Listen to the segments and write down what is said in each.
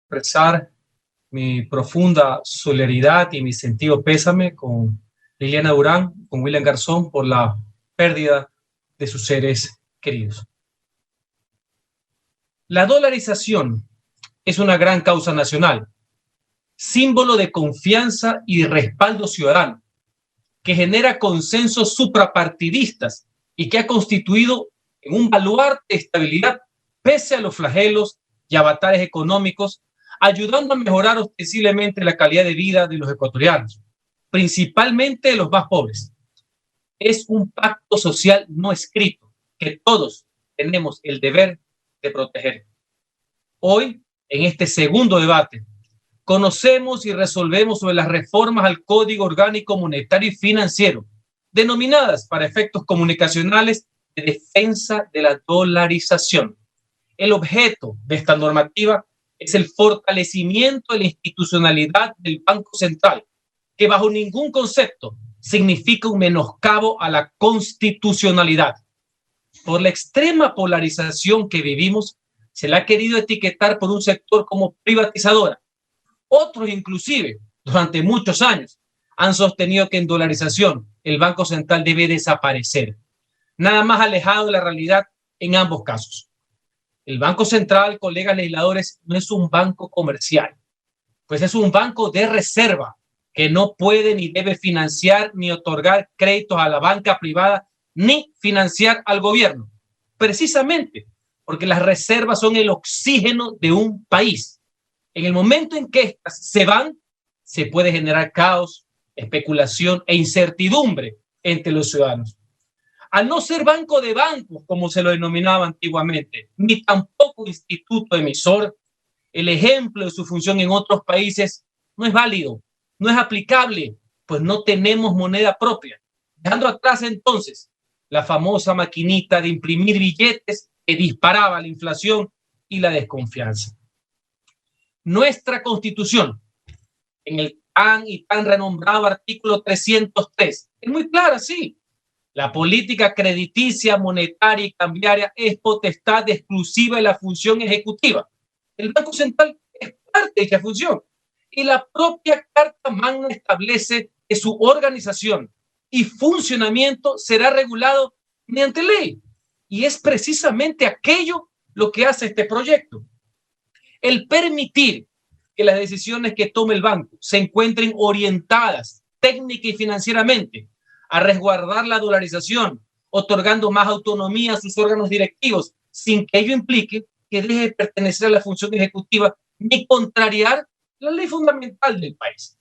expresar mi profunda solidaridad y mi sentido pésame con Liliana Durán, con William Garzón, por la pérdida de sus seres queridos. La dolarización es una gran causa nacional, símbolo de confianza y respaldo ciudadano, que genera consensos suprapartidistas y que ha constituido en un baluarte de estabilidad pese a los flagelos y avatares económicos, ayudando a mejorar ostensiblemente la calidad de vida de los ecuatorianos, principalmente de los más pobres. Es un pacto social no escrito que todos tenemos el deber de proteger. Hoy, en este segundo debate, conocemos y resolvemos sobre las reformas al Código Orgánico Monetario y Financiero, denominadas para efectos comunicacionales de defensa de la dolarización. El objeto de esta normativa es el fortalecimiento de la institucionalidad del Banco Central, que bajo ningún concepto significa un menoscabo a la constitucionalidad. Por la extrema polarización que vivimos, se la ha querido etiquetar por un sector como privatizadora. Otros, inclusive, durante muchos años, han sostenido que en dolarización el Banco Central debe desaparecer. Nada más alejado de la realidad en ambos casos. El Banco Central, colegas legisladores, no es un banco comercial, pues es un banco de reserva que no puede ni debe financiar ni otorgar créditos a la banca privada ni financiar al gobierno, precisamente porque las reservas son el oxígeno de un país. En el momento en que estas se van, se puede generar caos, especulación e incertidumbre entre los ciudadanos. Al no ser banco de bancos, como se lo denominaba antiguamente, ni tampoco instituto emisor, el ejemplo de su función en otros países no es válido, no es aplicable, pues no tenemos moneda propia. Dejando atrás entonces la famosa maquinita de imprimir billetes que disparaba la inflación y la desconfianza. Nuestra Constitución, en el tan y tan renombrado artículo 303, es muy clara, sí. La política crediticia, monetaria y cambiaria es potestad exclusiva de la función ejecutiva. El Banco Central es parte de esa función. Y la propia Carta Magna establece que su organización y funcionamiento será regulado mediante ley. Y es precisamente aquello lo que hace este proyecto. El permitir que las decisiones que tome el banco se encuentren orientadas técnica y financieramente a resguardar la dolarización, otorgando más autonomía a sus órganos directivos, sin que ello implique que deje de pertenecer a la función ejecutiva ni contrariar la ley fundamental del país.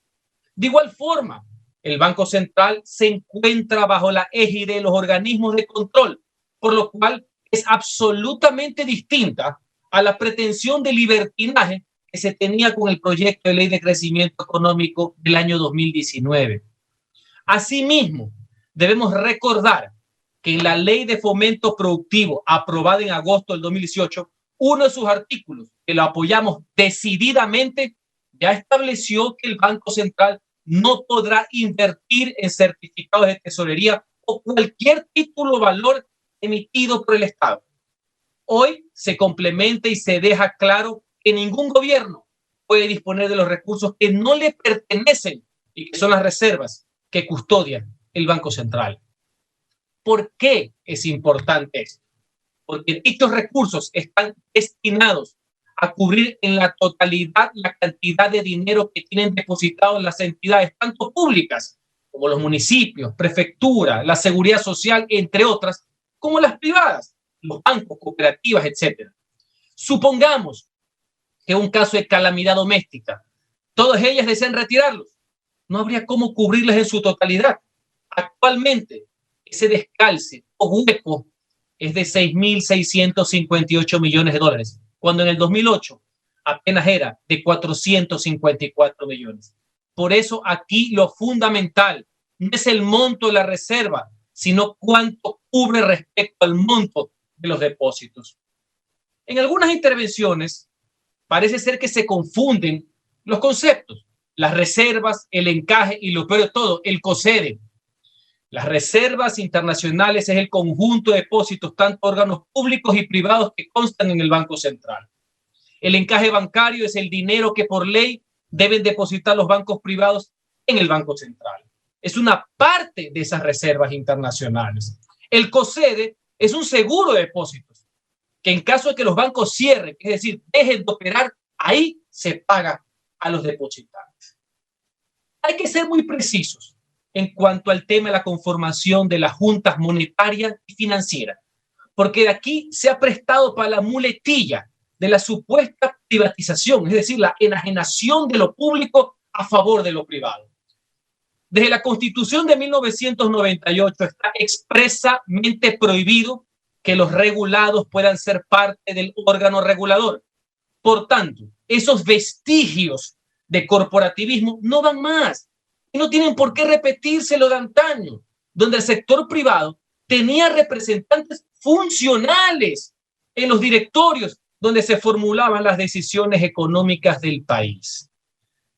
De igual forma, el Banco Central se encuentra bajo la égide de los organismos de control, por lo cual es absolutamente distinta a la pretensión de libertinaje que se tenía con el proyecto de ley de crecimiento económico del año 2019. Asimismo, debemos recordar que en la ley de fomento productivo aprobada en agosto del 2018, uno de sus artículos, que lo apoyamos decididamente, ya estableció que el Banco Central no podrá invertir en certificados de tesorería o cualquier título o valor emitido por el Estado. Hoy se complementa y se deja claro que ningún gobierno puede disponer de los recursos que no le pertenecen y que son las reservas que custodian el Banco Central. ¿Por qué es importante esto? Porque dichos recursos están destinados a cubrir en la totalidad la cantidad de dinero que tienen depositado las entidades, tanto públicas como los municipios, prefectura, la seguridad social, entre otras, como las privadas, los bancos, cooperativas, etc. Supongamos que un caso de calamidad doméstica, todas ellas desean retirarlos. No habría cómo cubrirlas en su totalidad. Actualmente, ese descalce o hueco es de 6.658 millones de dólares, cuando en el 2008 apenas era de 454 millones. Por eso aquí lo fundamental no es el monto de la reserva, sino cuánto cubre respecto al monto de los depósitos. En algunas intervenciones parece ser que se confunden los conceptos, las reservas, el encaje y lo peor de todo, el COSEDE. Las reservas internacionales es el conjunto de depósitos, tanto órganos públicos y privados que constan en el Banco Central. El encaje bancario es el dinero que por ley deben depositar los bancos privados en el Banco Central. Es una parte de esas reservas internacionales. El COSEDE es un seguro de depósitos que en caso de que los bancos cierren, es decir, dejen de operar, ahí se paga a los depositantes. Hay que ser muy precisos en cuanto al tema de la conformación de las juntas monetarias y financieras, porque de aquí se ha prestado para la muletilla de la supuesta privatización, es decir, la enajenación de lo público a favor de lo privado. Desde la Constitución de 1998 está expresamente prohibido que los regulados puedan ser parte del órgano regulador. Por tanto, esos vestigios de corporativismo no van más y no tienen por qué repetirse lo de antaño, donde el sector privado tenía representantes funcionales en los directorios donde se formulaban las decisiones económicas del país.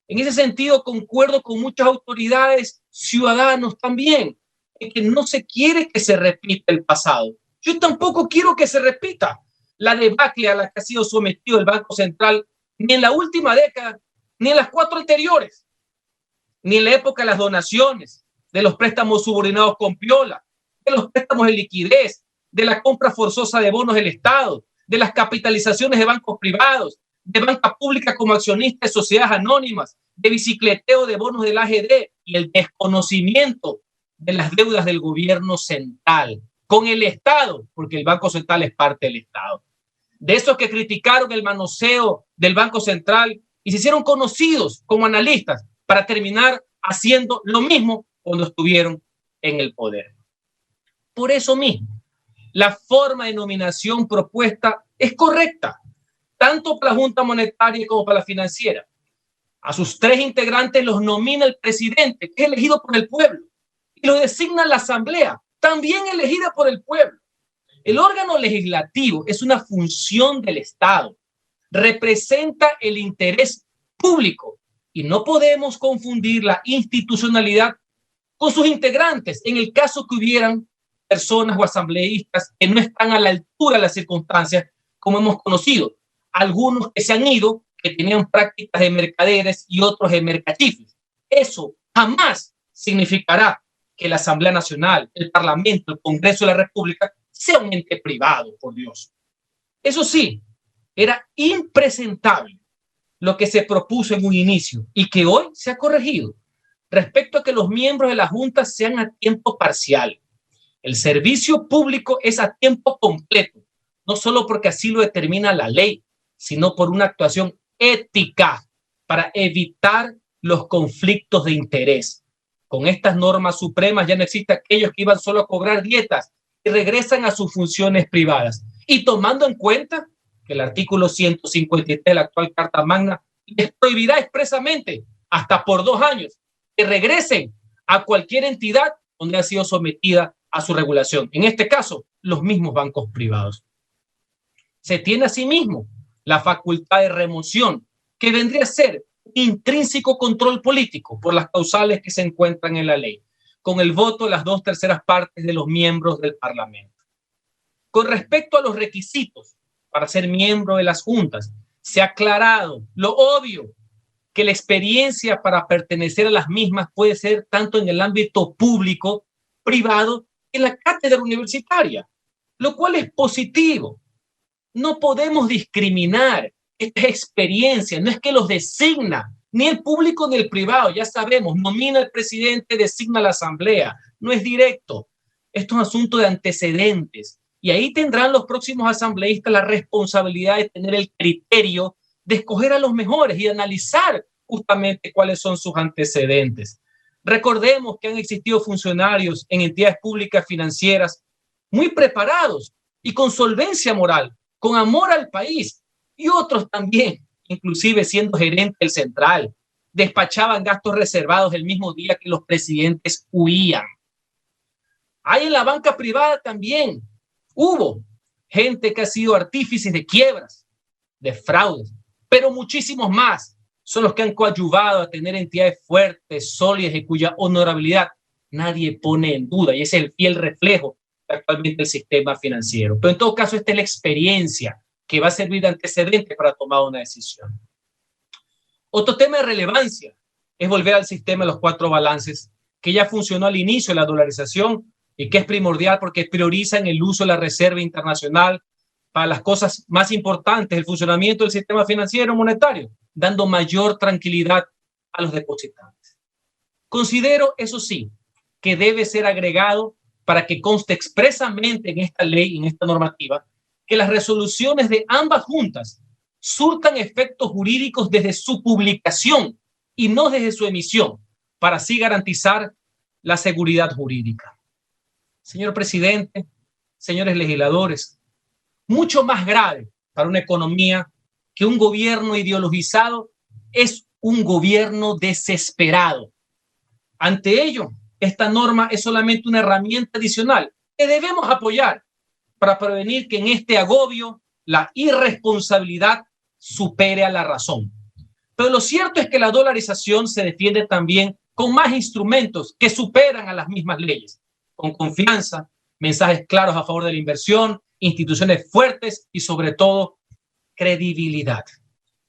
En ese sentido, concuerdo con muchas autoridades, ciudadanos también, en que no se quiere que se repita el pasado. Yo tampoco quiero que se repita la debacle a la que ha sido sometido el Banco Central, ni en la última década, ni en las 4 anteriores, ni en la época de las donaciones, de los préstamos subordinados con piola, de los préstamos de liquidez, de la compra forzosa de bonos del Estado, de las capitalizaciones de bancos privados, de banca pública como accionista de sociedades anónimas, de bicicleteo de bonos del AGD y el desconocimiento de las deudas del gobierno central con el Estado, porque el Banco Central es parte del Estado. De esos que criticaron el manoseo del Banco Central y se hicieron conocidos como analistas para terminar haciendo lo mismo cuando estuvieron en el poder. Por eso mismo, la forma de nominación propuesta es correcta, tanto para la Junta Monetaria como para la Financiera. A sus 3 integrantes los nomina el presidente, que es elegido por el pueblo, y lo designa la Asamblea, también elegida por el pueblo. El órgano legislativo es una función del Estado, representa el interés público y no podemos confundir la institucionalidad con sus integrantes en el caso que hubieran personas o asambleístas que no están a la altura de las circunstancias, como hemos conocido. Algunos que se han ido, que tenían prácticas de mercaderes y otros de mercachifles. Eso jamás significará que la Asamblea Nacional, el Parlamento, el Congreso de la República sea un ente privado, por Dios. Eso sí, era impresentable lo que se propuso en un inicio y que hoy se ha corregido respecto a que los miembros de la Junta sean a tiempo parcial. El servicio público es a tiempo completo, no solo porque así lo determina la ley, sino por una actuación ética para evitar los conflictos de interés. Con estas normas supremas ya no existen aquellos que iban solo a cobrar dietas y regresan a sus funciones privadas. Y tomando en cuenta que el artículo 153 de la actual Carta Magna les prohibirá expresamente, hasta por 2 años, que regresen a cualquier entidad donde ha sido sometida a su regulación. En este caso, los mismos bancos privados. Se tiene asimismo la facultad de remoción, que vendría a ser intrínseco control político por las causales que se encuentran en la ley, con el voto de las 2/3 partes de los miembros del Parlamento. Con respecto a los requisitos para ser miembro de las juntas, se ha aclarado lo obvio, que la experiencia para pertenecer a las mismas puede ser tanto en el ámbito público, privado, en la cátedra universitaria, lo cual es positivo. No podemos discriminar esta experiencia, no es que los designa ni el público ni el privado, ya sabemos, nomina el presidente, designa la asamblea, no es directo. Esto es un asunto de antecedentes y ahí tendrán los próximos asambleístas la responsabilidad de tener el criterio de escoger a los mejores y de analizar justamente cuáles son sus antecedentes. Recordemos que han existido funcionarios en entidades públicas financieras muy preparados y con solvencia moral, con amor al país, y otros también, inclusive siendo gerente del central, despachaban gastos reservados el mismo día que los presidentes huían. Hay en la banca privada también, hubo gente que ha sido artífices de quiebras, de fraudes, pero muchísimos más son los que han coadyuvado a tener entidades fuertes, sólidas y cuya honorabilidad nadie pone en duda, y ese es el fiel reflejo de actualmente el sistema financiero. Pero en todo caso, esta es la experiencia que va a servir de antecedente para tomar una decisión. Otro tema de relevancia es volver al sistema de los 4 balances, que ya funcionó al inicio de la dolarización y que es primordial porque prioriza en el uso de la reserva internacional para las cosas más importantes, el funcionamiento del sistema financiero monetario, dando mayor tranquilidad a los depositantes. Considero, eso sí, que debe ser agregado para que conste expresamente en esta ley, en esta normativa, que las resoluciones de ambas juntas surtan efectos jurídicos desde su publicación y no desde su emisión, para así garantizar la seguridad jurídica. Señor presidente, señores legisladores, mucho más grave para una economía que un gobierno ideologizado es un gobierno desesperado. Ante ello, esta norma es solamente una herramienta adicional que debemos apoyar para prevenir que en este agobio la irresponsabilidad supere a la razón. Pero lo cierto es que la dolarización se defiende también con más instrumentos que superan a las mismas leyes, con confianza, mensajes claros a favor de la inversión, instituciones fuertes y sobre todo credibilidad.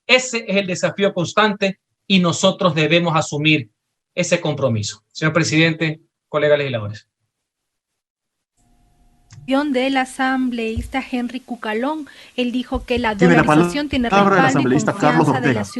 Ese es el desafío constante y nosotros debemos asumir ese compromiso. Señor presidente, colegas legisladores. Del asambleísta Henry Cucalón, él dijo que la dolarización tiene respaldo y confianza de la ciudadanía.